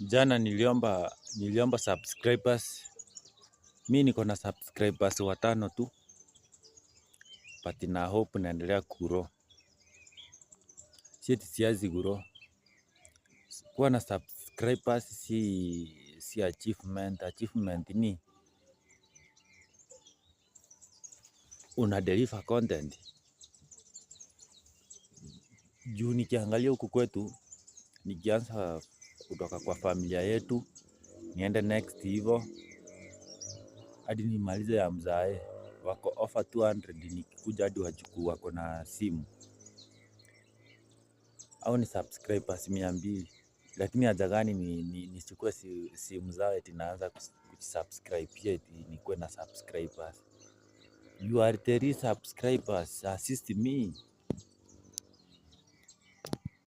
Jana niliomba subscribers. Mi niko na subscribers 5 tu, but na hope naendelea kugrow. Siwezi grow. Kuwa na subscribers si achievement. Achievement ni una deliver content. Juu nikiangalia huku kwetu, nikianza kutoka kwa familia yetu, niende next hivyo hadi nimalize ya mzae, wako offer 200, nikikuja hadi wajukuu wako na simu au ni subscribers 200. Lakini haja gani nichukue simu zao eti naanza kusubscribe pia eti nikuwe na subscribers? You are 3 subscribers, assist me.